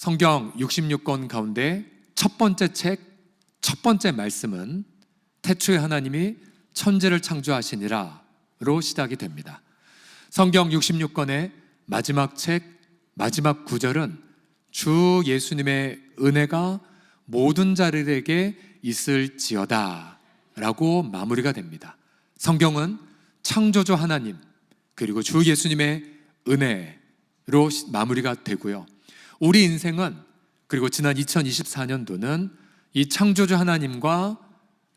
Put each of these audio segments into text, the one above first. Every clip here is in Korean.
성경 66권 가운데 첫 번째 책, 첫 번째 말씀은 태초에 하나님이 천지를 창조하시니라 로 시작이 됩니다. 성경 66권의 마지막 책, 마지막 구절은 주 예수님의 은혜가 모든 자들에게 있을지어다 라고 마무리가 됩니다. 성경은 창조주 하나님 그리고 주 예수님의 은혜로 마무리가 되고요. 우리 인생은 그리고 지난 2024년도는 이 창조주 하나님과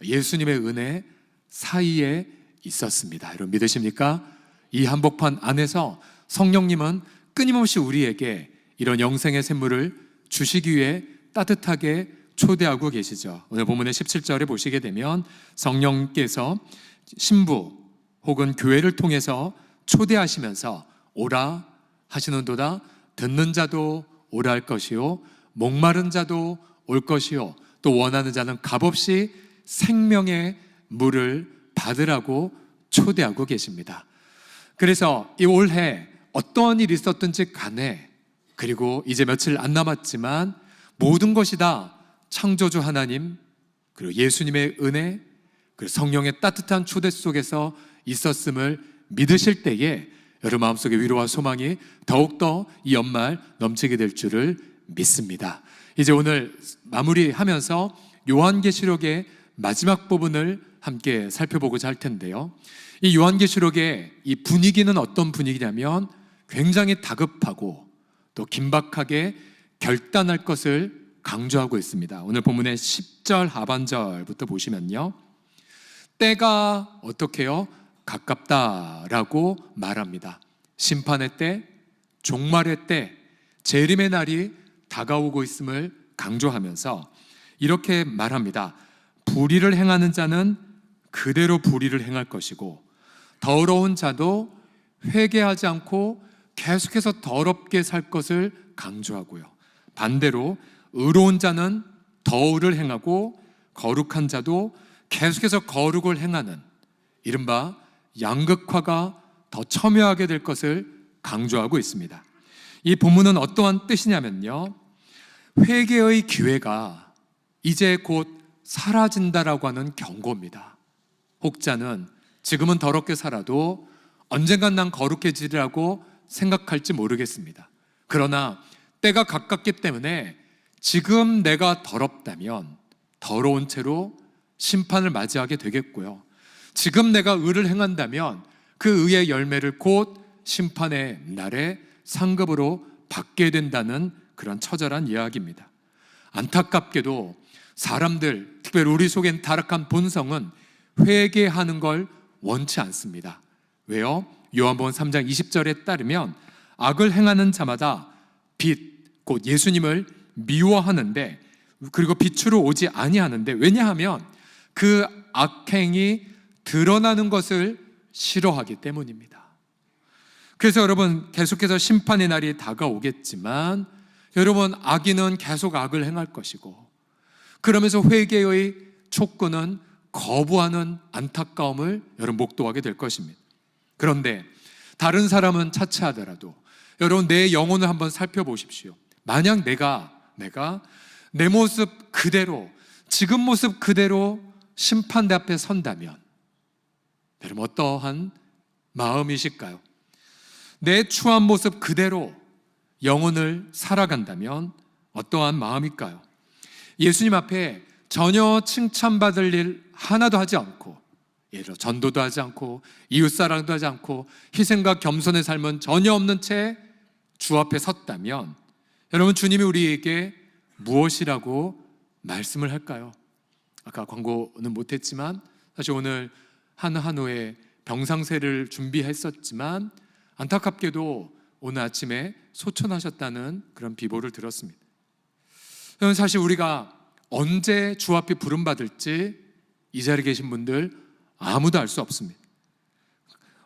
예수님의 은혜 사이에 있었습니다. 여러분 믿으십니까? 이 한복판 안에서 성령님은 끊임없이 우리에게 이런 영생의 샘물을 주시기 위해 따뜻하게 초대하고 계시죠. 오늘 본문의 17절에 보시게 되면 성령께서 신부 혹은 교회를 통해서 초대하시면서 오라 하시는도다. 듣는 자도 오라 할 것이요 목마른 자도 올 것이요 또 원하는 자는 값없이 생명의 물을 받으라고 초대하고 계십니다. 그래서 이 올해 어떠한 일이 있었든지 간에 그리고 이제 며칠 안 남았지만 모든 것이 다 창조주 하나님 그리고 예수님의 은혜 그리고 성령의 따뜻한 초대 속에서 있었음을 믿으실 때에 여러분 마음속에 위로와 소망이 더욱더 이 연말 넘치게 될 줄을 믿습니다. 이제 오늘 마무리하면서 요한계시록의 마지막 부분을 함께 살펴보고자 할 텐데요. 이 요한계시록의 이 분위기는 어떤 분위기냐면 굉장히 다급하고 또 긴박하게 결단할 것을 강조하고 있습니다. 오늘 본문의 10절 하반절부터 보시면요. 때가 어떻게 해요? 가깝다라고 말합니다. 심판의 때, 종말의 때, 재림의 날이 다가오고 있음을 강조하면서 이렇게 말합니다. 불의를 행하는 자는 그대로 불의를 행할 것이고 더러운 자도 회개하지 않고 계속해서 더럽게 살 것을 강조하고요. 반대로 의로운 자는 더 의를 행하고 거룩한 자도 계속해서 거룩을 행하는 이른바 양극화가 더 첨예하게 될 것을 강조하고 있습니다. 이 본문은 어떠한 뜻이냐면요. 회개의 기회가 이제 곧 사라진다라고 하는 경고입니다. 혹자는 지금은 더럽게 살아도 언젠간 난 거룩해지리라고 생각할지 모르겠습니다. 그러나 때가 가깝기 때문에 지금 내가 더럽다면 더러운 채로 심판을 맞이하게 되겠고요. 지금 내가 의를 행한다면 그 의의 열매를 곧 심판의 날에 상급으로 받게 된다는 그런 처절한 이야기입니다. 안타깝게도 사람들, 특별히 우리 속엔 타락한 본성은 회개하는 걸 원치 않습니다. 왜요? 요한복음 3장 20절에 따르면 악을 행하는 자마다 빛, 곧 예수님을 미워하는데 그리고 빛으로 오지 아니하는데 왜냐하면 그 악행이 드러나는 것을 싫어하기 때문입니다. 그래서 여러분 계속해서 심판의 날이 다가오겠지만 여러분 악인은 계속 악을 행할 것이고 그러면서 회개의 촉구는 거부하는 안타까움을 여러분 목도하게 될 것입니다. 그런데 다른 사람은 차치하더라도 여러분 내 영혼을 한번 살펴보십시오. 만약 내가 내 모습 그대로 지금 모습 그대로 심판대 앞에 선다면 여러분 어떠한 마음이실까요? 내 추한 모습 그대로 영혼을 살아간다면 어떠한 마음일까요? 예수님 앞에 전혀 칭찬받을 일 하나도 하지 않고 예를 들어 전도도 하지 않고 이웃사랑도 하지 않고 희생과 겸손의 삶은 전혀 없는 채 주 앞에 섰다면 여러분 주님이 우리에게 무엇이라고 말씀을 할까요? 아까 광고는 못했지만 사실 오늘 한우의 병상세를 준비했었지만 안타깝게도 오늘 아침에 소천하셨다는 그런 비보를 들었습니다. 사실 우리가 언제 주 앞에 부름받을지 이 자리에 계신 분들 아무도 알 수 없습니다.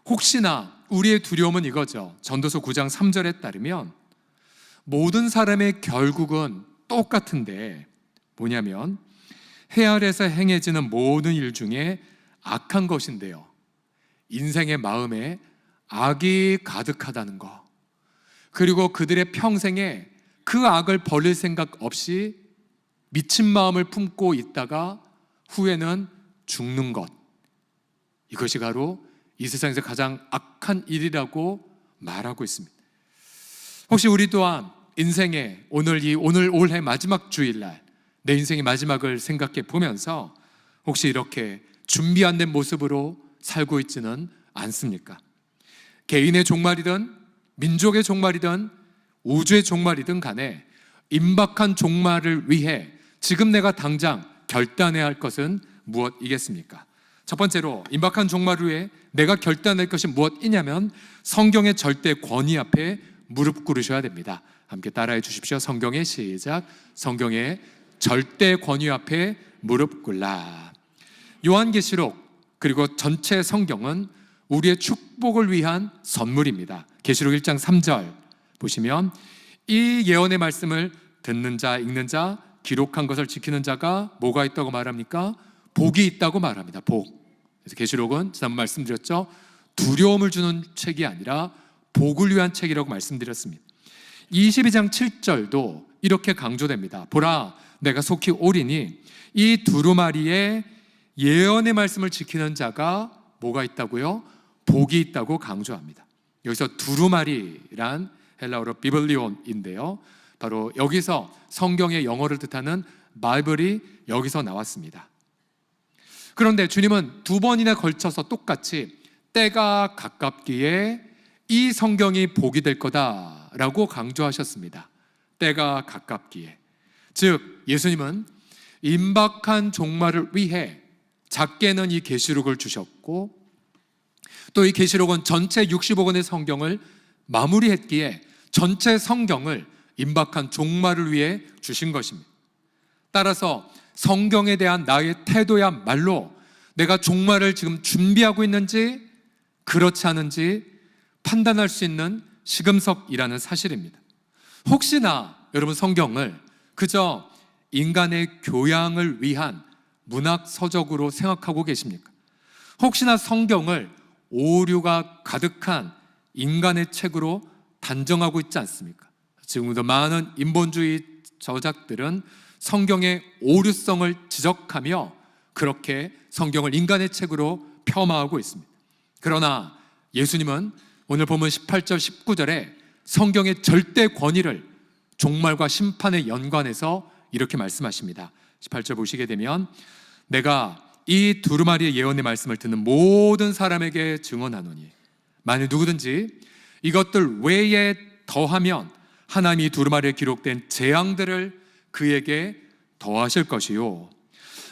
혹시나 우리의 두려움은 이거죠. 전도서 9장 3절에 따르면 모든 사람의 결국은 똑같은데 뭐냐면 해 아래에서 행해지는 모든 일 중에 악한 것인데요. 인생의 마음에 악이 가득하다는 것 그리고 그들의 평생에 그 악을 버릴 생각 없이 미친 마음을 품고 있다가 후에는 죽는 것, 이것이 바로 이 세상에서 가장 악한 일이라고 말하고 있습니다. 혹시 우리 또한 인생의 오늘 올해 마지막 주일날 내 인생의 마지막을 생각해 보면서 혹시 이렇게 준비 안 된 모습으로 살고 있지는 않습니까? 개인의 종말이든 민족의 종말이든 우주의 종말이든 간에 임박한 종말을 위해 지금 내가 당장 결단해야 할 것은 무엇이겠습니까? 첫 번째로 임박한 종말을 위해 내가 결단할 것이 무엇이냐면 성경의 절대 권위 앞에 무릎 꿇으셔야 됩니다. 함께 따라해 주십시오. 성경의 시작. 성경의 절대 권위 앞에 무릎 꿇라. 요한계시록 그리고 전체 성경은 우리의 축복을 위한 선물입니다. 계시록 1장 3절 보시면 이 예언의 말씀을 듣는 자, 읽는 자, 기록한 것을 지키는 자가 뭐가 있다고 말합니까? 복이 있다고 말합니다. 복. 그래서 계시록은 지난번 말씀드렸죠. 두려움을 주는 책이 아니라 복을 위한 책이라고 말씀드렸습니다. 22장 7절도 이렇게 강조됩니다. 보라, 내가 속히 오리니 이 두루마리에 예언의 말씀을 지키는 자가 뭐가 있다고요? 복이 있다고 강조합니다. 여기서 두루마리란 헬라어로 비블리온인데요, 바로 여기서 성경의 영어를 뜻하는 바이블이 여기서 나왔습니다. 그런데 주님은 두 번이나 걸쳐서 똑같이 때가 가깝기에 이 성경이 복이 될 거다라고 강조하셨습니다. 때가 가깝기에, 즉 예수님은 임박한 종말을 위해 작게는 이 계시록을 주셨고 또 이 계시록은 전체 65권의 성경을 마무리했기에 전체 성경을 임박한 종말을 위해 주신 것입니다. 따라서 성경에 대한 나의 태도야말로 내가 종말을 지금 준비하고 있는지 그렇지 않은지 판단할 수 있는 시금석이라는 사실입니다. 혹시나 여러분 성경을 그저 인간의 교양을 위한 문학 서적으로 생각하고 계십니까? 혹시나 성경을 오류가 가득한 인간의 책으로 단정하고 있지 않습니까? 지금도 많은 인본주의 저작들은 성경의 오류성을 지적하며 그렇게 성경을 인간의 책으로 폄하하고 있습니다. 그러나 예수님은 오늘 보면 18절 19절에 성경의 절대 권위를 종말과 심판에 연관해서 이렇게 말씀하십니다. 18절 보시게 되면 내가 이 두루마리의 예언의 말씀을 듣는 모든 사람에게 증언하노니 만일 누구든지 이것들 외에 더하면 하나님이 두루마리에 기록된 재앙들을 그에게 더하실 것이요,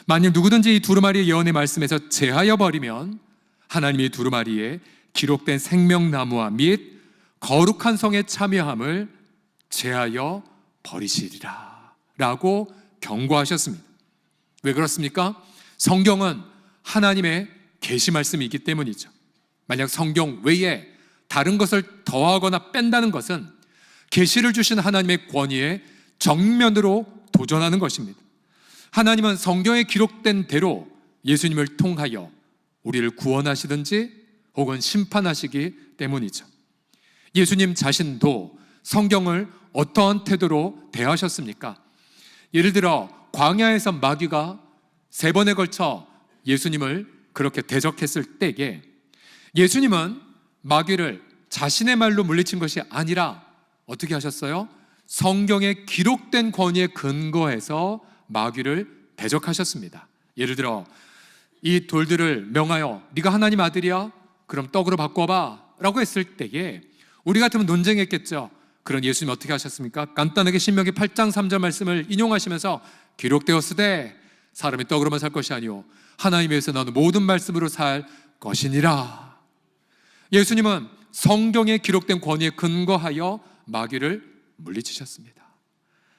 만일 누구든지 이 두루마리의 예언의 말씀에서 제하여 버리면 하나님이 두루마리에 기록된 생명나무와 및 거룩한 성의 참여함을 제하여 버리시리라 라고 경고하셨습니다. 왜 그렇습니까? 성경은 하나님의 계시 말씀이기 때문이죠. 만약 성경 외에 다른 것을 더하거나 뺀다는 것은 계시를 주신 하나님의 권위에 정면으로 도전하는 것입니다. 하나님은 성경에 기록된 대로 예수님을 통하여 우리를 구원하시든지 혹은 심판하시기 때문이죠. 예수님 자신도 성경을 어떠한 태도로 대하셨습니까? 예를 들어 광야에서 마귀가 3번에 걸쳐 예수님을 그렇게 대적했을 때에 예수님은 마귀를 자신의 말로 물리친 것이 아니라 어떻게 하셨어요? 성경에 기록된 권위에 근거해서 마귀를 대적하셨습니다. 예를 들어 이 돌들을 명하여 네가 하나님 아들이야? 그럼 떡으로 바꿔봐 라고 했을 때에 우리 같으면 논쟁했겠죠. 그런 예수님 어떻게 하셨습니까? 간단하게 신명기 8장 3절 말씀을 인용하시면서 기록되었으되 사람이 떡으로만 살 것이 아니오 하나님에 의해서 너는 모든 말씀으로 살 것이니라. 예수님은 성경에 기록된 권위에 근거하여 마귀를 물리치셨습니다.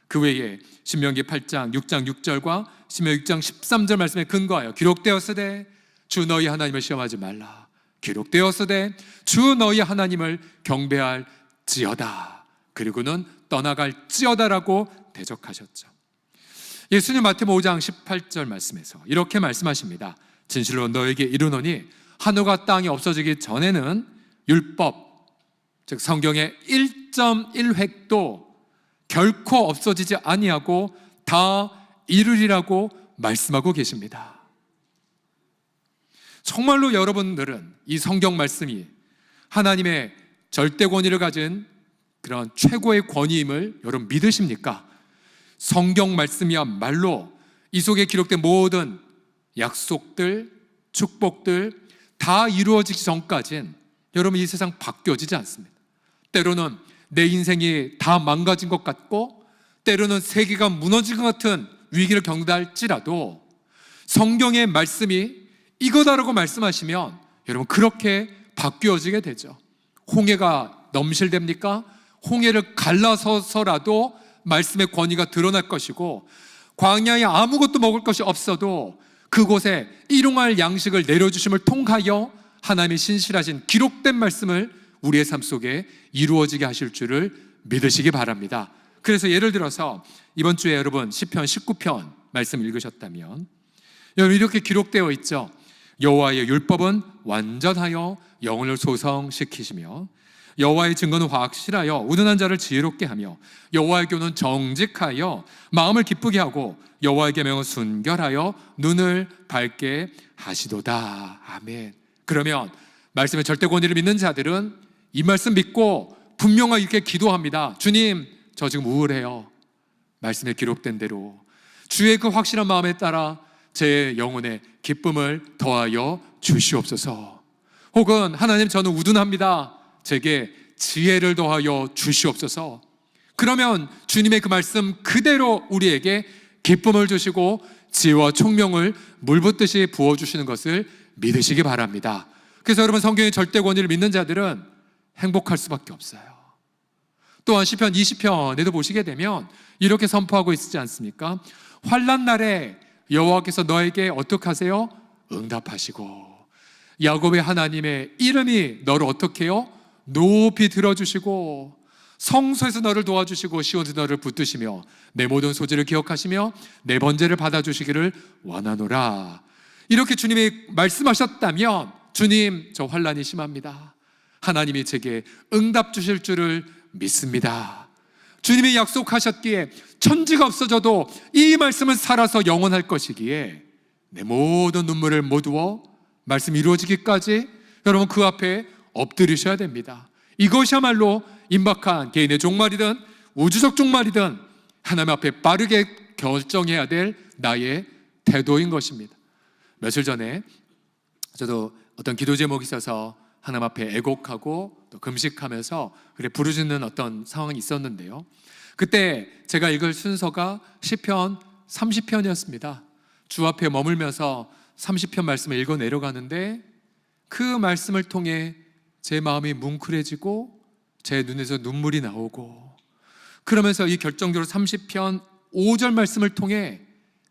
그 외에 신명기 8장 6장 6절과 신명기 6장 13절 말씀에 근거하여 기록되었으되 주 너희 하나님을 시험하지 말라, 기록되었으되 주 너희 하나님을 경배할지어다, 그리고는 떠나갈지어다라고 대적하셨죠. 예수님 마태복음 5장 18절 말씀에서 이렇게 말씀하십니다. 진실로 너에게 이르노니 하늘과 땅이 없어지기 전에는 율법, 즉 성경의 1.1획도 결코 없어지지 아니하고 다 이루리라고 말씀하고 계십니다. 정말로 여러분들은 이 성경 말씀이 하나님의 절대 권위를 가진 그런 최고의 권위임을 여러분 믿으십니까? 성경 말씀이야말로 이 속에 기록된 모든 약속들, 축복들 다 이루어지기 전까진 여러분 이 세상 바뀌어지지 않습니다. 때로는 내 인생이 다 망가진 것 같고 때로는 세계가 무너질 것 같은 위기를 겪는다 할지라도 성경의 말씀이 이거다라고 말씀하시면 여러분 그렇게 바뀌어지게 되죠. 홍해가 넘실됩니까? 홍해를 갈라서서라도 말씀의 권위가 드러날 것이고 광야에 아무것도 먹을 것이 없어도 그곳에 일용할 양식을 내려주심을 통하여 하나님의 신실하신 기록된 말씀을 우리의 삶 속에 이루어지게 하실 줄을 믿으시기 바랍니다. 그래서 예를 들어서 이번 주에 여러분 시편 19편 말씀 읽으셨다면 여러분 이렇게 기록되어 있죠. 여호와의 율법은 완전하여 영혼을 소성시키시며 여호와의 증거는 확실하여 우둔한 자를 지혜롭게 하며 여호와의 교는 정직하여 마음을 기쁘게 하고 여호와의 계명은 순결하여 눈을 밝게 하시도다. 아멘. 그러면 말씀의 절대 권위를 믿는 자들은 이 말씀 믿고 분명하게 이렇게 기도합니다. 주님, 저 지금 우울해요. 말씀에 기록된 대로 주의 그 확실한 마음에 따라 제 영혼에 기쁨을 더하여 주시옵소서. 혹은 하나님, 저는 우둔합니다. 제게 지혜를 더하여 주시옵소서. 그러면 주님의 그 말씀 그대로 우리에게 기쁨을 주시고 지혜와 총명을 물붓듯이 부어주시는 것을 믿으시기 바랍니다. 그래서 여러분 성경의 절대 권위를 믿는 자들은 행복할 수밖에 없어요. 또한 시편 20편에도 보시게 되면 이렇게 선포하고 있지 않습니까? 환난 날에 여호와께서 너에게 어떻게 하세요? 응답하시고 야곱의 하나님의 이름이 너를 어떻게 해요? 높이 들어주시고 성소에서 너를 도와주시고 시온에서 너를 붙드시며 내 모든 소지를 기억하시며 내 번제를 받아주시기를 원하노라. 이렇게 주님이 말씀하셨다면 주님, 저 환난이 심합니다. 하나님이 제게 응답 주실 줄을 믿습니다. 주님이 약속하셨기에 천지가 없어져도 이 말씀은 살아서 영원할 것이기에 내 모든 눈물을 모두어 말씀 이루어지기까지 여러분 그 앞에 엎드리셔야 됩니다. 이것이야말로 임박한 개인의 종말이든 우주적 종말이든 하나님 앞에 빠르게 결정해야 될 나의 태도인 것입니다. 며칠 전에 저도 어떤 기도 제목이 있어서 하나님 앞에 애곡하고 또 금식하면서 그래 부르짖는 어떤 상황이 있었는데요. 그때 제가 읽을 순서가 시편 30편이었습니다. 주 앞에 머물면서 30편 말씀을 읽어 내려가는데 그 말씀을 통해 제 마음이 뭉클해지고 제 눈에서 눈물이 나오고 그러면서 이 결정적으로 30편 5절 말씀을 통해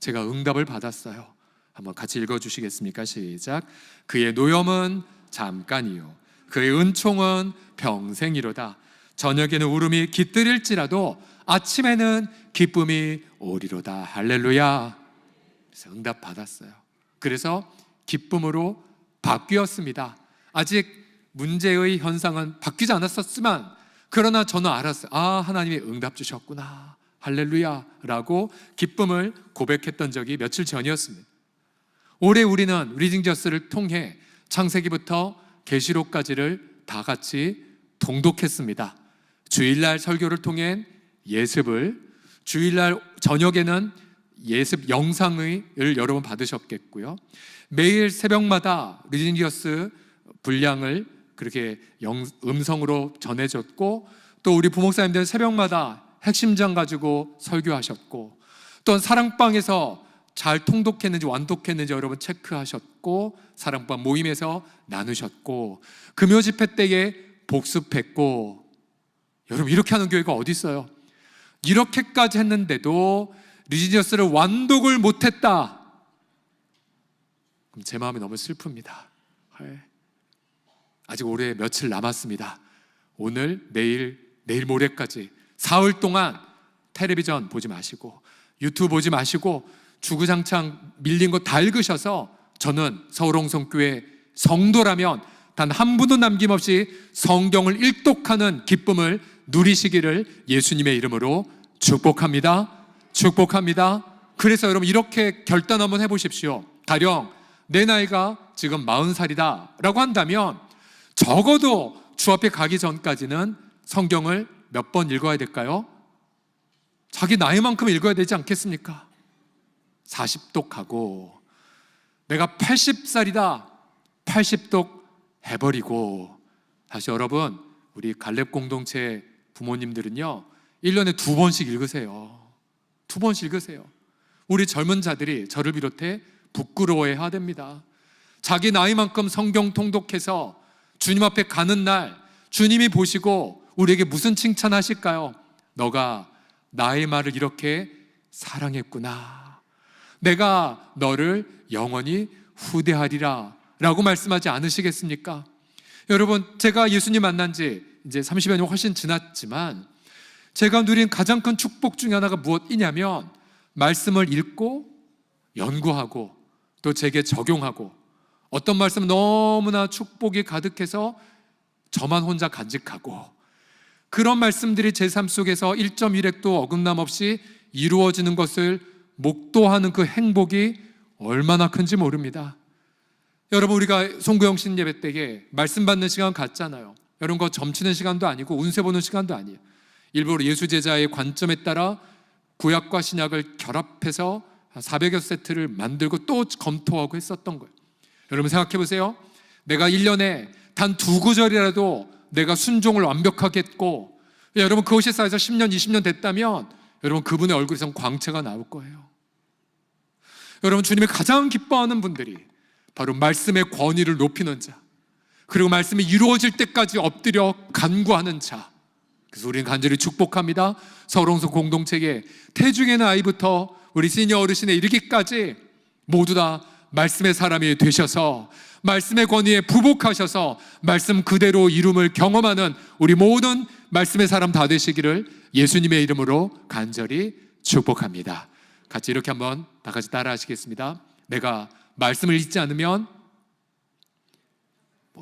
제가 응답을 받았어요. 한번 같이 읽어주시겠습니까? 시작. 그의 노염은 잠깐이요 그의 은총은 평생이로다. 저녁에는 울음이 깃들일지라도 아침에는 기쁨이 오리로다. 할렐루야. 그래서 응답 받았어요. 그래서 기쁨으로 바뀌었습니다. 아직 문제의 현상은 바뀌지 않았었지만 그러나 저는 알았어요. 아, 하나님이 응답 주셨구나. 할렐루야 라고 기쁨을 고백했던 적이 며칠 전이었습니다. 올해 우리는 리딩저스를 통해 창세기부터 계시록까지를 다 같이 통독했습니다. 주일날 설교를 통해 예습을, 주일날 저녁에는 예습 영상을 여러분 받으셨겠고요. 매일 새벽마다 리딩저스 분량을 그렇게 음성으로 전해졌고 또 우리 부목사님들은 새벽마다 핵심장 가지고 설교하셨고 또 사랑방에서 잘 통독했는지 완독했는지 여러분 체크하셨고 사랑방 모임에서 나누셨고 금요 집회 때에 복습했고 여러분 이렇게 하는 교회가 어디 있어요? 이렇게까지 했는데도 리지니어스를 완독을 못했다. 그럼 제 마음이 너무 슬픕니다. 아직 올해 며칠 남았습니다. 오늘, 내일 모레까지 사흘 동안 텔레비전 보지 마시고 유튜브 보지 마시고 주구장창 밀린 거 다 읽으셔서 저는 서울홍성교회 성도라면 단 한 분도 남김없이 성경을 일독하는 기쁨을 누리시기를 예수님의 이름으로 축복합니다. 축복합니다. 그래서 여러분 이렇게 결단 한번 해보십시오. 가령 내 나이가 지금 40살이다 라고 한다면 적어도 주 앞에 가기 전까지는 성경을 몇 번 읽어야 될까요? 자기 나이만큼 읽어야 되지 않겠습니까? 40독 하고, 내가 80살이다 80독 해버리고. 다시 여러분, 우리 갈렙 공동체 부모님들은요 1년에 2번씩 읽으세요. 2번씩 읽으세요. 우리 젊은 자들이 저를 비롯해 부끄러워해야 됩니다. 자기 나이만큼 성경 통독해서 주님 앞에 가는 날 주님이 보시고 우리에게 무슨 칭찬하실까요? 너가 나의 말을 이렇게 사랑했구나, 내가 너를 영원히 후대하리라 라고 말씀하지 않으시겠습니까? 여러분, 제가 예수님 만난 지 이제 30여 년 훨씬 지났지만 제가 누린 가장 큰 축복 중에 하나가 무엇이냐면 말씀을 읽고 연구하고 또 제게 적용하고, 어떤 말씀은 너무나 축복이 가득해서 저만 혼자 간직하고, 그런 말씀들이 제 삶 속에서 1.1획도 어긋남 없이 이루어지는 것을 목도하는 그 행복이 얼마나 큰지 모릅니다. 여러분, 우리가 송구영신 예배 때에 말씀 받는 시간 갖잖아요. 여러분, 그거 점치는 시간도 아니고 운세 보는 시간도 아니에요. 일부러 예수제자의 관점에 따라 구약과 신약을 결합해서 400여 세트를 만들고 또 검토하고 했었던 거예요. 여러분 생각해 보세요. 내가 1년에 단 2구절이라도 내가 순종을 완벽하게 했고, 여러분 그것이 쌓여서 10년, 20년 됐다면 여러분 그분의 얼굴에선 광채가 나올 거예요. 여러분, 주님이 가장 기뻐하는 분들이 바로 말씀의 권위를 높이는 자, 그리고 말씀이 이루어질 때까지 엎드려 간구하는 자. 그래서 우리는 간절히 축복합니다. 서롱소 공동체에 태중의 나이부터 우리 시니어 어르신에 이르기까지 모두 다 말씀의 사람이 되셔서 말씀의 권위에 부복하셔서 말씀 그대로 이룸을 경험하는 우리 모든 말씀의 사람 다 되시기를 예수님의 이름으로 간절히 축복합니다. 같이 이렇게 한번 다 같이 따라 하시겠습니다. 내가 말씀을 읽지 않으면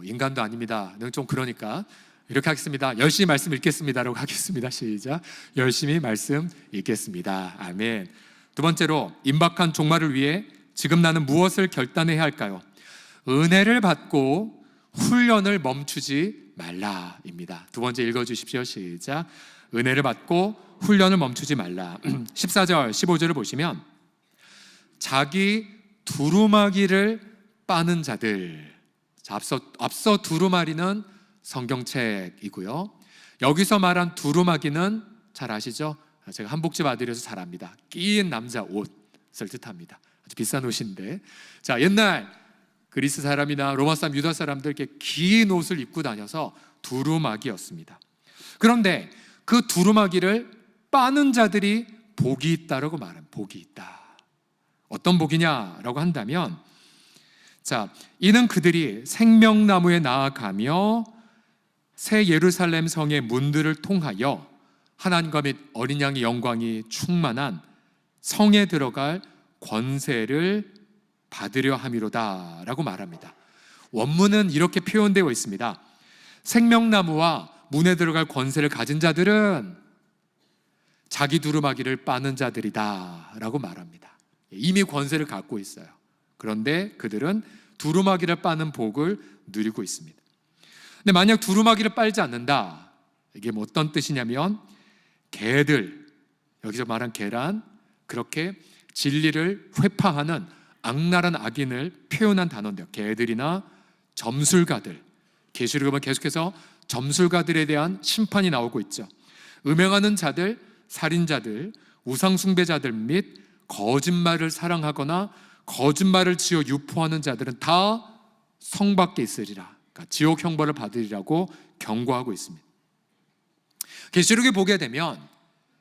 인간도 아닙니다. 좀 그러니까 이렇게 하겠습니다. 열심히 말씀 읽겠습니다 라고 하겠습니다. 시작. 열심히 말씀 읽겠습니다. 아멘. 두 번째로, 임박한 종말을 위해 지금 나는 무엇을 결단해야 할까요? 은혜를 받고 훈련을 멈추지 말라입니다. 두 번째 읽어주십시오. 시작. 은혜를 받고 훈련을 멈추지 말라. 14절 15절을 보시면 자기 두루마기를 빠는 자들. 자, 앞서 두루마리는 성경책이고요, 여기서 말한 두루마기는 잘 아시죠? 제가 한복집 아들이어서 잘 압니다. 끼인 남자 옷을 뜻합니다. 아주 비싼 옷인데, 자, 옛날 그리스 사람이나 로마 사람, 유다 사람들 이렇게 긴 옷을 입고 다녀서 두루마기였습니다. 그런데 그 두루마기를 빠는 자들이 복이 있다라고 말합니다. 복이 있다. 어떤 복이냐라고 한다면, 자, 이는 그들이 생명나무에 나아가며 새 예루살렘 성의 문들을 통하여 하나님과 및 어린 양의 영광이 충만한 성에 들어갈 권세를 받으려 함이로다 라고 말합니다. 원문은 이렇게 표현되어 있습니다. 생명나무와 문에 들어갈 권세를 가진 자들은 자기 두루마기를 빠는 자들이다 라고 말합니다. 이미 권세를 갖고 있어요. 그런데 그들은 두루마기를 빠는 복을 누리고 있습니다. 근데 만약 두루마기를 빨지 않는다, 이게 뭐 어떤 뜻이냐면, 개들, 여기서 말한 개란, 그렇게 진리를 회파하는 악랄한 악인을 표현한 단어인데요. 개들이나 점술가들, 계시록에 보면 계속해서 점술가들에 대한 심판이 나오고 있죠. 음행하는 자들, 살인자들, 우상숭배자들 및 거짓말을 사랑하거나 거짓말을 지어 유포하는 자들은 다 성 밖에 있으리라, 그러니까 지옥 형벌을 받으리라고 경고하고 있습니다. 계시록에 보게 되면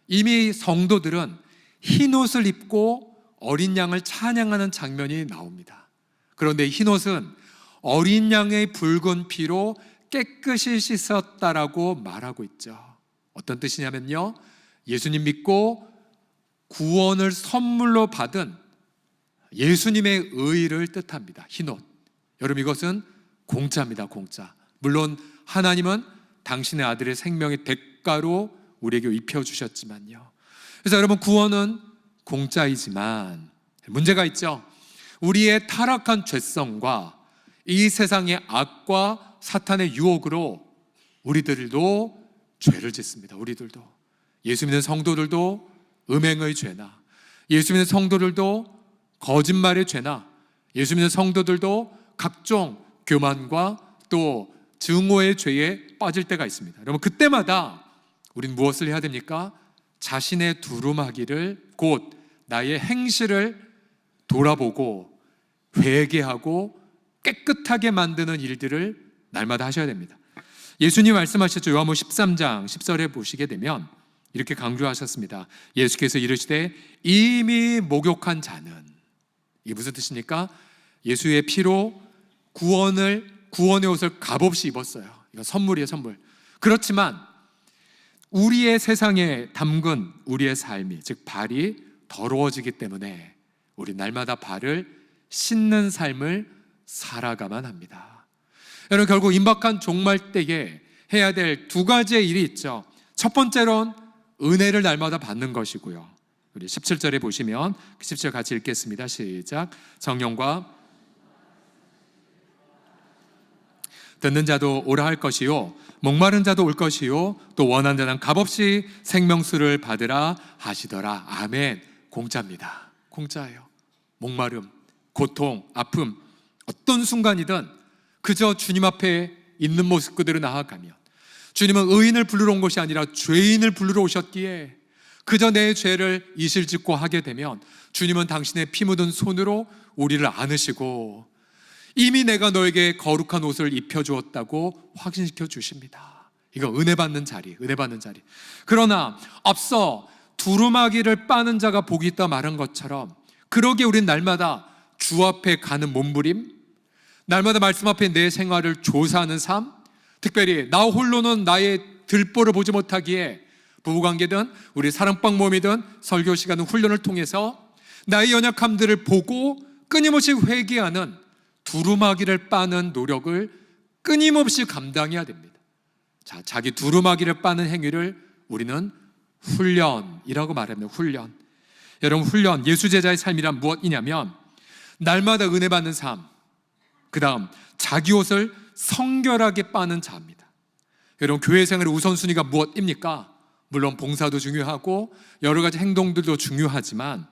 이미 성도들은 흰옷을 입고 어린 양을 찬양하는 장면이 나옵니다. 그런데 흰옷은 어린 양의 붉은 피로 깨끗이 씻었다라고 말하고 있죠. 어떤 뜻이냐면요, 예수님 믿고 구원을 선물로 받은 예수님의 의를 뜻합니다. 흰옷. 여러분, 이것은 공짜입니다. 공짜. 물론 하나님은 당신의 아들의 생명의 대가로 우리에게 입혀주셨지만요, 그래서 여러분, 구원은 공짜이지만 문제가 있죠. 우리의 타락한 죄성과 이 세상의 악과 사탄의 유혹으로 우리들도 죄를 짓습니다. 우리들도, 예수 믿는 성도들도 음행의 죄나, 예수 믿는 성도들도 거짓말의 죄나, 예수 믿는 성도들도 각종 교만과 또 증오의 죄에 빠질 때가 있습니다. 여러분, 그때마다 우린 무엇을 해야 됩니까? 자신의 두루마기를, 곧 나의 행실을 돌아보고 회개하고 깨끗하게 만드는 일들을 날마다 하셔야 됩니다. 예수님 말씀하셨죠. 요한복음 13장 10절에 보시게 되면 이렇게 강조하셨습니다. 예수께서 이르시되 이미 목욕한 자는, 이게 무슨 뜻입니까? 예수의 피로 구원의 옷을 값없이 입었어요. 이건 선물이에요, 선물. 그렇지만 우리의 세상에 담근 우리의 삶이, 즉 발이 더러워지기 때문에 우리 날마다 발을 씻는 삶을 살아가만 합니다. 여러분, 결국 임박한 종말 때에 해야 될 두 가지의 일이 있죠. 첫 번째로는 은혜를 날마다 받는 것이고요. 우리 17절에 보시면 17절 같이 읽겠습니다. 시작. 성령과 듣는 자도 오라 할 것이요, 목마른 자도 올 것이요, 또 원하는 자는 값없이 생명수를 받으라 하시더라. 아멘. 공짜입니다. 공짜예요. 목마름, 고통, 아픔, 어떤 순간이든 그저 주님 앞에 있는 모습 그대로 나아가면, 주님은 의인을 부르러 온 것이 아니라 죄인을 부르러 오셨기에 그저 내 죄를 이실직고 하게 되면 주님은 당신의 피 묻은 손으로 우리를 안으시고 이미 내가 너에게 거룩한 옷을 입혀주었다고 확신시켜 주십니다. 이거 은혜 받는 자리, 은혜 받는 자리. 그러나 앞서 두루마기를 빠는 자가 복이 있다 말한 것처럼, 그러기에 우린 날마다 주 앞에 가는 몸부림, 날마다 말씀 앞에 내 생활을 조사하는 삶, 특별히 나 홀로는 나의 들보를 보지 못하기에 부부관계든 우리 사랑방 모임이든 설교 시간은 훈련을 통해서 나의 연약함들을 보고 끊임없이 회개하는, 두루마기를 빠는 노력을 끊임없이 감당해야 됩니다. 자, 자기 두루마기를 빠는 행위를 우리는 훈련이라고 말합니다. 훈련. 여러분, 훈련, 예수 제자의 삶이란 무엇이냐면 날마다 은혜 받는 삶, 그 다음 자기 옷을 성결하게 빠는 자입니다. 여러분, 교회 생활의 우선순위가 무엇입니까? 물론 봉사도 중요하고 여러 가지 행동들도 중요하지만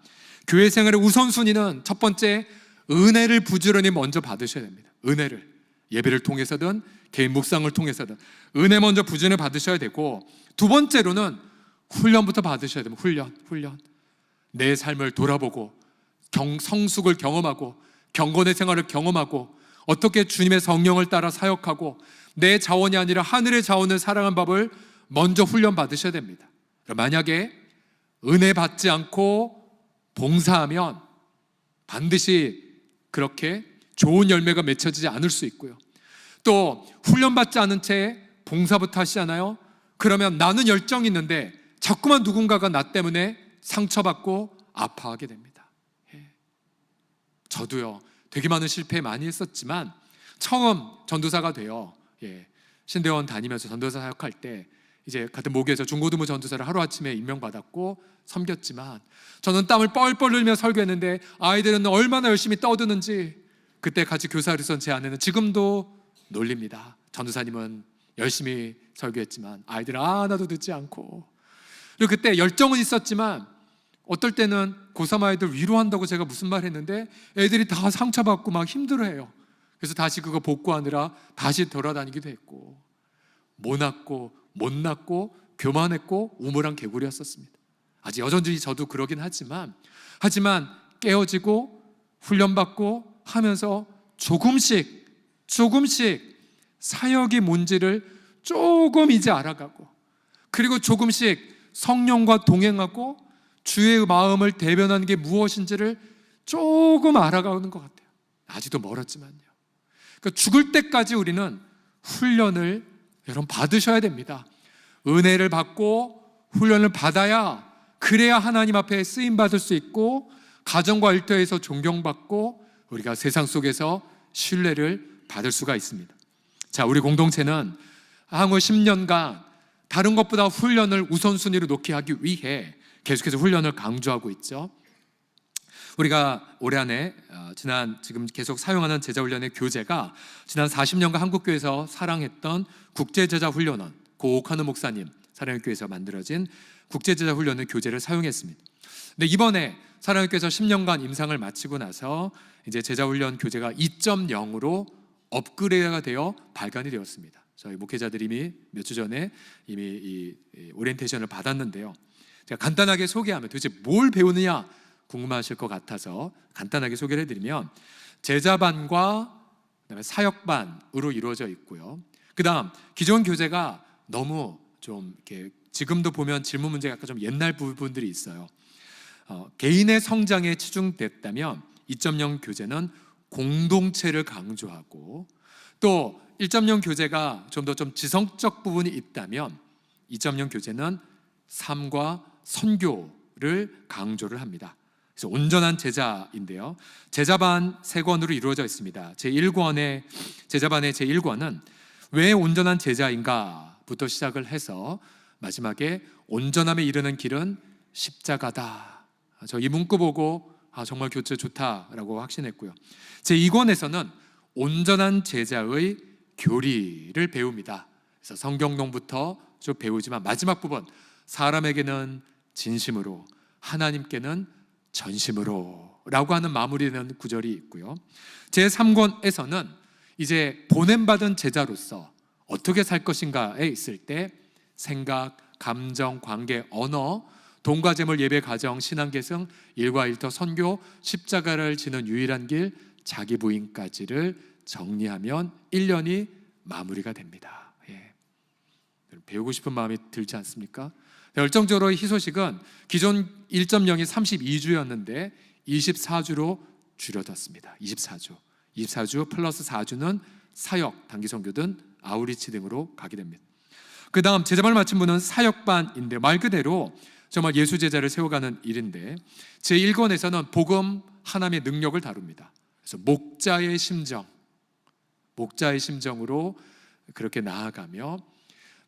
교회 생활의 우선순위는 첫 번째, 은혜를 부지런히 먼저 받으셔야 됩니다. 은혜를, 예배를 통해서든 개인 묵상을 통해서든 은혜 먼저 부지런히 받으셔야 되고, 두 번째로는 훈련부터 받으셔야 됩니다. 훈련. 내 삶을 돌아보고 성숙을 경험하고 경건의 생활을 경험하고 어떻게 주님의 성령을 따라 사역하고 내 자원이 아니라 하늘의 자원을 사랑하는 법을 먼저 훈련 받으셔야 됩니다. 만약에 은혜 받지 않고 봉사하면 반드시 그렇게 좋은 열매가 맺혀지지 않을 수 있고요. 또 훈련받지 않은 채 봉사부터 하시잖아요. 그러면 나는 열정이 있는데 자꾸만 누군가가 나 때문에 상처받고 아파하게 됩니다. 저도요, 되게 많은 실패 많이 했었지만 처음 전도사가 되어 신대원 다니면서 전도사 사역할 때 이제 같은 모교에서 중고등부 전도사를 하루아침에 임명받았고 섬겼지만 저는 땀을 뻘뻘 흘리며 설교했는데 아이들은 얼마나 열심히 떠드는지 그때 같이 교사를 했던 제 아내는 지금도 놀립니다. 전도사님은 열심히 설교했지만 아이들은 하나도 듣지 않고. 그리고 그때 열정은 있었지만 어떨 때는 고3 아이들 위로한다고 제가 무슨 말 했는데 애들이 다 상처받고 막 힘들어해요. 그래서 다시 그거 복구하느라 다시 돌아다니기도 했고, 모났고 못났고 교만했고 우물한 개구리였었습니다. 아직 여전히 저도 그러긴 하지만 깨어지고 훈련받고 하면서 조금씩 사역의 뭔지를 조금 이제 알아가고, 그리고 조금씩 성령과 동행하고 주의 마음을 대변하는 게 무엇인지를 조금 알아가는 것 같아요. 아직도 멀었지만요. 그러니까 죽을 때까지 우리는 훈련을 여러분 받으셔야 됩니다. 은혜를 받고 훈련을 받아야, 그래야 하나님 앞에 쓰임 받을 수 있고 가정과 일터에서 존경받고 우리가 세상 속에서 신뢰를 받을 수가 있습니다. 자, 우리 공동체는 향후 10년간 다른 것보다 훈련을 우선순위로 놓게 하기 위해 계속해서 훈련을 강조하고 있죠. 우리가 올해 안에 지금 계속 사용하는 제자훈련의 교재가 지난 40년간 한국교회에서 사랑했던 국제제자훈련원 고 오카노 목사님 사랑교회에서 만들어진 국제제자훈련의 교재를 사용했습니다. 근데 이번에 사랑교회에서 10년간 임상을 마치고 나서 이제 제자훈련 교재가 2.0으로 업그레이드가 되어 발간이 되었습니다. 저희 목회자들이 이미 몇 주 전에 이미 이 오리엔테이션을 받았는데요. 제가 간단하게 소개하면 도대체 뭘 배우느냐 궁금하실 것 같아서 간단하게 소개를 해드리면 제자반과 그다음에 사역반으로 이루어져 있고요. 그다음 기존 교재가 너무 좀 이렇게 지금도 보면 질문 문제가 약간 좀 옛날 부분들이 있어요. 개인의 성장에 치중됐다면 2.0 교재는 공동체를 강조하고, 또 1.0 교재가 좀 더 좀 지성적 부분이 있다면 2.0 교재는 삶과 선교를 강조를 합니다. 그래서 온전한 제자인데요, 제자반 3권으로 이루어져 있습니다. 제1권의 제자반의 제1권은 왜 온전한 제자인가 부터 시작을 해서 마지막에 온전함에 이르는 길은 십자가다. 저 이 문구 보고 정말 교재 좋다라고 확신했고요. 제2권에서는 온전한 제자의 교리를 배웁니다. 그래서 성경론부터 쭉 배우지만 마지막 부분, 사람에게는 진심으로, 하나님께는 전심으로 라고 하는 마무리되는 구절이 있고요. 제3권에서는 이제 보냄받은 제자로서 어떻게 살 것인가에 있을 때 생각, 감정, 관계, 언어, 돈과 재물, 예배, 가정, 신앙, 계승, 일과 일터, 선교, 십자가를 지는 유일한 길, 자기 부인까지를 정리하면 1년이 마무리가 됩니다. 배우고 싶은 마음이 들지 않습니까? 열정적으로 희소식은 기존 1.0이 32주였는데 24주로 줄여졌습니다. 24주 플러스 4주는 사역, 단기 선교든 아우리치 등으로 가게 됩니다. 그 다음 제자반을 마친 분은 사역반인데 말 그대로 정말 예수 제자를 세워가는 일인데, 제1권에서는 복음 하나님의 능력을 다룹니다. 그래서 목자의 심정으로 그렇게 나아가며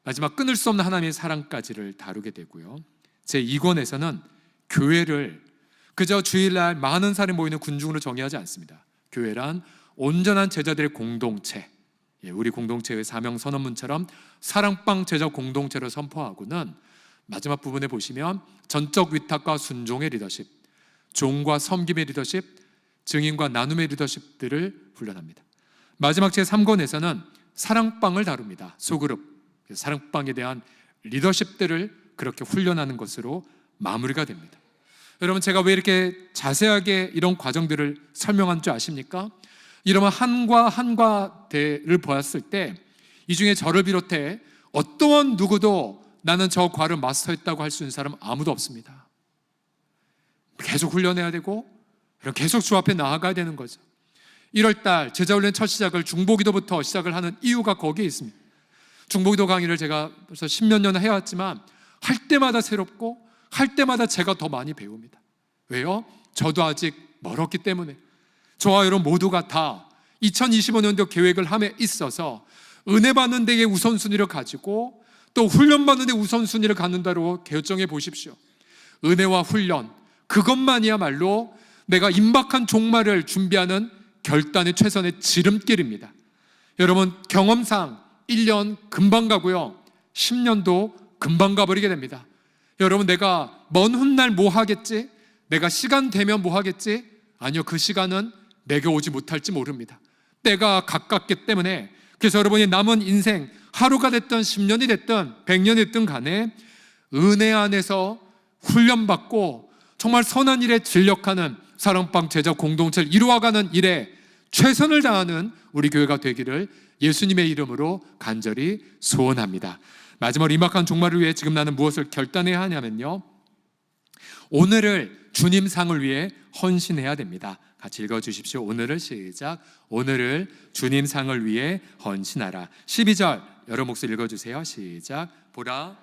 마지막 끊을 수 없는 하나님의 사랑까지를 다루게 되고요. 제2권에서는 교회를 그저 주일날 많은 사람이 모이는 군중으로 정의하지 않습니다. 교회란 온전한 제자들의 공동체, 우리 공동체의 사명 선언문처럼 사랑방 제자 공동체를 선포하고는 마지막 부분에 보시면 전적 위탁과 순종의 리더십, 종과 섬김의 리더십, 증인과 나눔의 리더십들을 훈련합니다. 마지막 제3권에서는 사랑방을 다룹니다. 소그룹, 사랑방에 대한 리더십들을 그렇게 훈련하는 것으로 마무리가 됩니다. 여러분, 제가 왜 이렇게 자세하게 이런 과정들을 설명한 줄 아십니까? 이러면 한과대를 보았을 때 이 중에 저를 비롯해 어떠한 누구도 나는 저 과를 마스터했다고 할 수 있는 사람은 아무도 없습니다. 계속 훈련해야 되고 계속 주 앞에 나아가야 되는 거죠. 1월달 제자훈련 첫 시작을 중보기도부터 시작을 하는 이유가 거기에 있습니다. 중보기도 강의를 제가 벌써 10몇 년 해왔지만 할 때마다 새롭고 할 때마다 제가 더 많이 배웁니다. 왜요? 저도 아직 멀었기 때문에. 저와 여러분 모두가 다 2025년도 계획을 함에 있어서 은혜 받는 데에 우선순위를 가지고 또 훈련받는 데 우선순위를 갖는다고 결정해 보십시오. 은혜와 훈련, 그것만이야말로 내가 임박한 종말을 준비하는 결단의 최선의 지름길입니다. 여러분, 경험상 1년 금방 가고요, 10년도 금방 가버리게 됩니다. 여러분, 내가 먼 훗날 뭐 하겠지? 내가 시간 되면 뭐 하겠지? 아니요, 그 시간은 내게 오지 못할지 모릅니다. 때가 가깝기 때문에. 그래서 여러분이 남은 인생 하루가 됐든 10년이 됐든 100년이 됐든 간에 은혜 안에서 훈련받고 정말 선한 일에 진력하는 사랑방 제자 공동체를 이루어가는 일에 최선을 다하는 우리 교회가 되기를 예수님의 이름으로 간절히 소원합니다. 마지막으로 임박한 종말을 위해 지금 나는 무엇을 결단해야 하냐면요, 오늘을 주님 상을 위해 헌신해야 됩니다. 같이 읽어주십시오. 오늘을 시작. 오늘을 주님 상을 위해 헌신하라. 12절 여러 목소리 읽어주세요. 시작. 보라,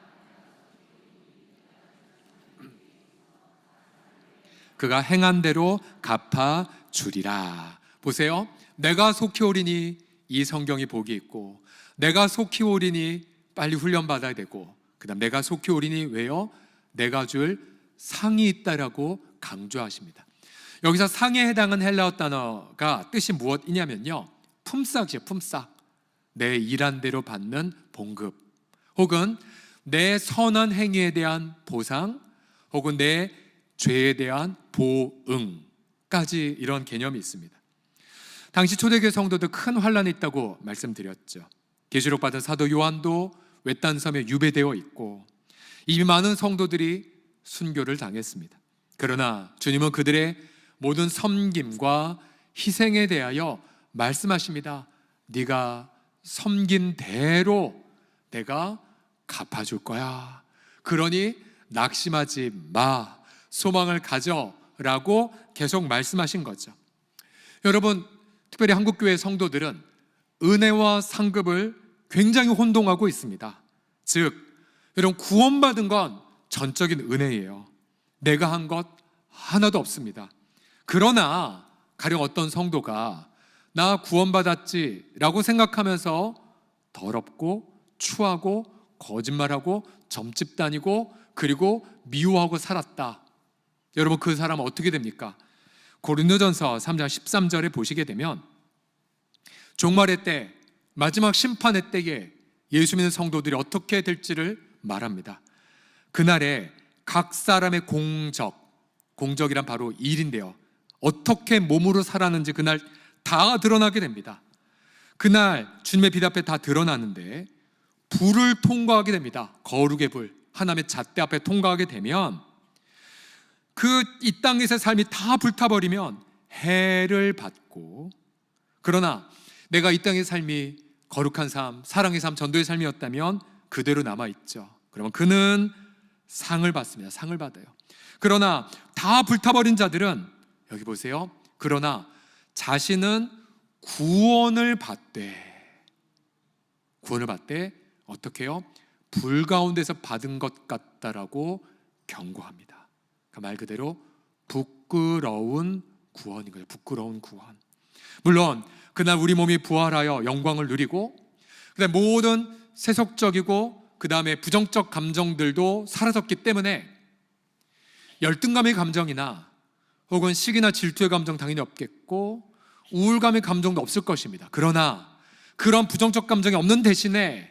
그가 행한 대로 갚아 주리라. 보세요. 내가 속히 오리니 이 성경이 복이 있고, 내가 속히 오리니 빨리 훈련받아야 되고, 그 다음 내가 속히 오리니 왜요? 내가 줄 상이 있다라고 강조하십니다. 여기서 상에 해당한 헬라어 단어가 뜻이 무엇이냐면요, 품삯이에요. 품삯. 내 일한 대로 받는 봉급, 혹은 내 선한 행위에 대한 보상, 혹은 내 죄에 대한 보응까지 이런 개념이 있습니다. 당시 초대교회 성도들 큰 환란이 있다고 말씀드렸죠. 계시록 받은 사도 요한도 외딴 섬에 유배되어 있고 이미 많은 성도들이 순교를 당했습니다. 그러나 주님은 그들의 모든 섬김과 희생에 대하여 말씀하십니다. 네가 섬긴 대로 내가 갚아줄 거야. 그러니 낙심하지 마. 소망을 가져라고 계속 말씀하신 거죠. 여러분, 특별히 한국교회 성도들은 은혜와 상급을 굉장히 혼동하고 있습니다. 즉, 여러분, 구원받은 건 전적인 은혜예요. 내가 한 것 하나도 없습니다. 그러나 가령 어떤 성도가 나 구원받았지 라고 생각하면서 더럽고 추하고 거짓말하고 점집 다니고 그리고 미워하고 살았다. 여러분, 그 사람은 어떻게 됩니까? 고린도전서 3장 13절에 보시게 되면 종말의 때, 마지막 심판의 때에 예수 믿는 성도들이 어떻게 될지를 말합니다. 그날에 각 사람의 공적이란 바로 일인데요, 어떻게 몸으로 살았는지 그날 다 드러나게 됩니다. 그날 주님의 빛 앞에 다 드러나는데 불을 통과하게 됩니다. 거룩의 불, 하나님의 잣대 앞에 통과하게 되면 그 이 땅에서의 삶이 다 불타버리면 해를 받고, 그러나 내가 이 땅의 삶이 거룩한 삶, 사랑의 삶, 전도의 삶이었다면 그대로 남아있죠. 그러면 그는 상을 받습니다. 상을 받아요. 그러나 다 불타버린 자들은 여기 보세요. 그러나 자신은 구원을 받되 어떻게 해요? 불 가운데서 받은 것 같다라고 경고합니다. 그 말 그대로 부끄러운 구원인 거예요. 부끄러운 구원. 물론 그날 우리 몸이 부활하여 영광을 누리고 그다음에 모든 세속적이고 그 다음에 부정적 감정들도 사라졌기 때문에 열등감의 감정이나 혹은 시기나 질투의 감정 당연히 없겠고 우울감의 감정도 없을 것입니다. 그러나 그런 부정적 감정이 없는 대신에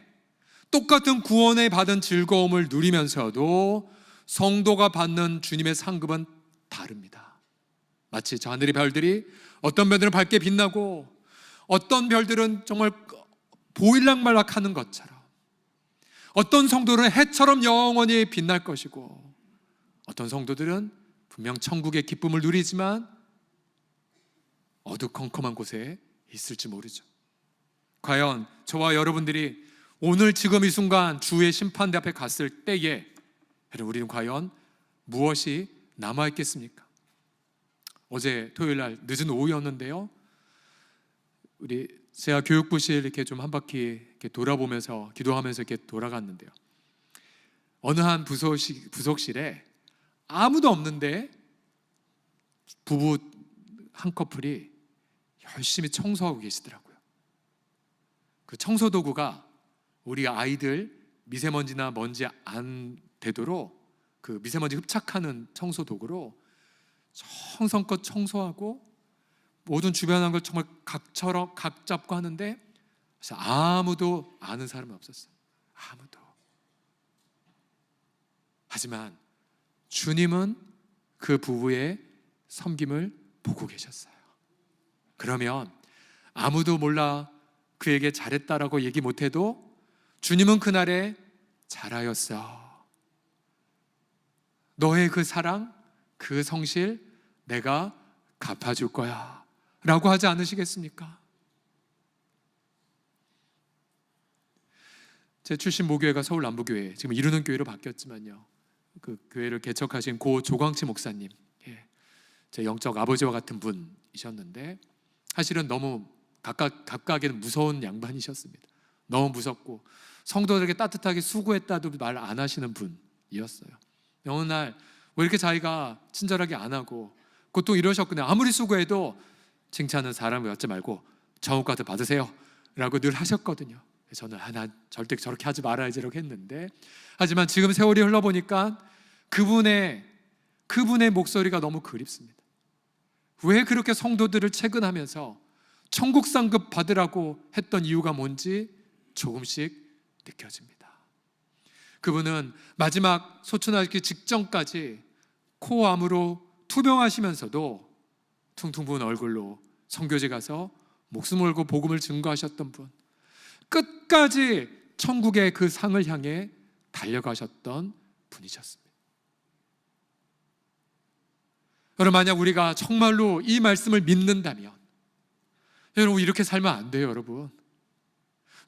똑같은 구원에 받은 즐거움을 누리면서도 성도가 받는 주님의 상급은 다릅니다. 마치 저 하늘의 별들이 어떤 별들은 밝게 빛나고 어떤 별들은 정말 보일락말락 하는 것처럼, 어떤 성도들은 해처럼 영원히 빛날 것이고 어떤 성도들은 분명 천국의 기쁨을 누리지만 어두컴컴한 곳에 있을지 모르죠. 과연 저와 여러분들이 오늘 지금 이 순간 주의 심판대 앞에 갔을 때에 우리는 과연 무엇이 남아있겠습니까? 어제 토요일 날 늦은 오후였는데요, 제가 교육부실 이렇게 좀 한 바퀴 이렇게 돌아보면서 기도하면서 이렇게 돌아갔는데요, 어느 한 부속실에 아무도 없는데 부부 한 커플이 열심히 청소하고 계시더라고요. 그 청소 도구가 우리 아이들 미세먼지나 먼지 안 되도록 그 미세먼지 흡착하는 청소 도구로 정성껏 청소하고 모든 주변한 걸 정말 각처럼 각 잡고 하는데 그래서 아무도 아는 사람은 없었어요. 아무도. 하지만 주님은 그 부부의 섬김을 보고 계셨어요. 그러면 아무도 몰라 그에게 잘했다라고 얘기 못해도 주님은 그날에 잘하였어. 너의 그 사랑, 그 성실 내가 갚아줄 거야 라고 하지 않으시겠습니까? 제 출신 모교회가 서울 남부교회, 지금 이루는 교회로 바뀌었지만요, 그 교회를 개척하신 고 조광치 목사님, 제 영적 아버지와 같은 분이셨는데 사실은 너무 각각에는 무서운 양반이셨습니다. 너무 무섭고 성도들에게 따뜻하게 수고했다도 말 안 하시는 분이었어요. 어느 날 왜 이렇게 자기가 친절하게 안 하고, 그것도 이러셨거든요. 아무리 수고해도 칭찬은 사람을 받지 말고 정옥과도 받으세요 라고 늘 하셨거든요. 저는 난 절대 저렇게 하지 말아야지라고 했는데, 하지만 지금 세월이 흘러보니까 그분의 그분의 목소리가 너무 그립습니다. 왜 그렇게 성도들을 채근하면서 천국 상급 받으라고 했던 이유가 뭔지 조금씩 느껴집니다. 그분은 마지막 소천하기 직전까지 코암으로 투병하시면서도 퉁퉁 부은 얼굴로 선교지 가서 목숨 걸고 복음을 증거하셨던 분, 끝까지 천국의 그 상을 향해 달려가셨던 분이셨습니다. 여러분, 만약 우리가 정말로 이 말씀을 믿는다면, 여러분, 이렇게 살면 안 돼요. 여러분,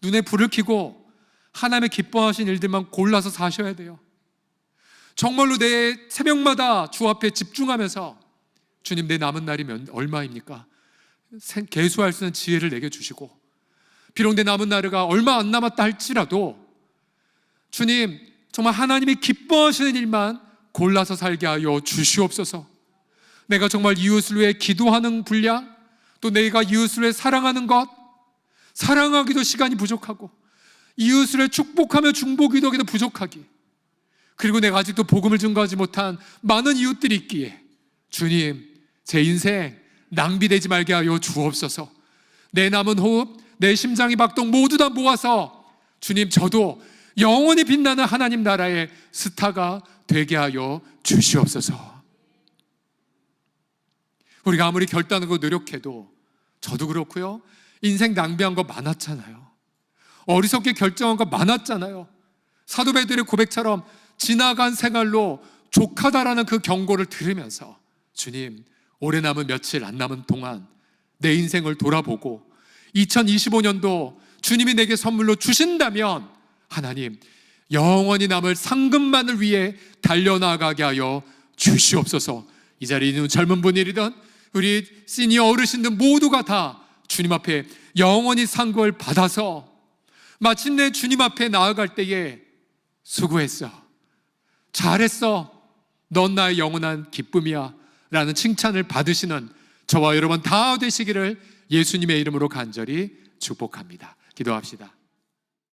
눈에 불을 켜고 하나님의 기뻐하신 일들만 골라서 사셔야 돼요. 정말로 내 새벽마다 주 앞에 집중하면서, 주님, 내 남은 날이 얼마입니까? 계수할 수 있는 지혜를 내게 주시고, 비록 내 남은 날가 얼마 안 남았다 할지라도 주님, 정말 하나님이 기뻐하시는 일만 골라서 살게 하여 주시옵소서. 내가 정말 이웃을 위해 기도하는 분량, 또 내가 이웃을 위해 사랑하는 것, 사랑하기도 시간이 부족하고, 이웃을 위해 축복하며 중보기도하기도 부족하기, 그리고 내가 아직도 복음을 증거하지 못한 많은 이웃들이 있기에 주님, 제 인생 낭비되지 말게 하여 주옵소서. 내 남은 호흡, 내 심장의 박동 모두 다 모아서 주님, 저도 영원히 빛나는 하나님 나라의 스타가 되게 하여 주시옵소서. 우리가 아무리 결단하고 노력해도, 저도 그렇고요, 인생 낭비한 거 많았잖아요. 어리석게 결정한 거 많았잖아요. 사도 베드로의 고백처럼 지나간 생활로 족하다라는 그 경고를 들으면서 주님, 올해 남은 며칠 안 남은 동안 내 인생을 돌아보고 2025년도 주님이 내게 선물로 주신다면 하나님, 영원히 남을 상급만을 위해 달려나가게 하여 주시옵소서. 이 자리에 있는 젊은 분이든 우리 시니어 어르신들 모두가 다 주님 앞에 영원히 상급을 받아서 마침내 주님 앞에 나아갈 때에 수고했어, 잘했어, 넌 나의 영원한 기쁨이야 라는 칭찬을 받으시는 저와 여러분 다 되시기를 예수님의 이름으로 간절히 축복합니다. 기도합시다.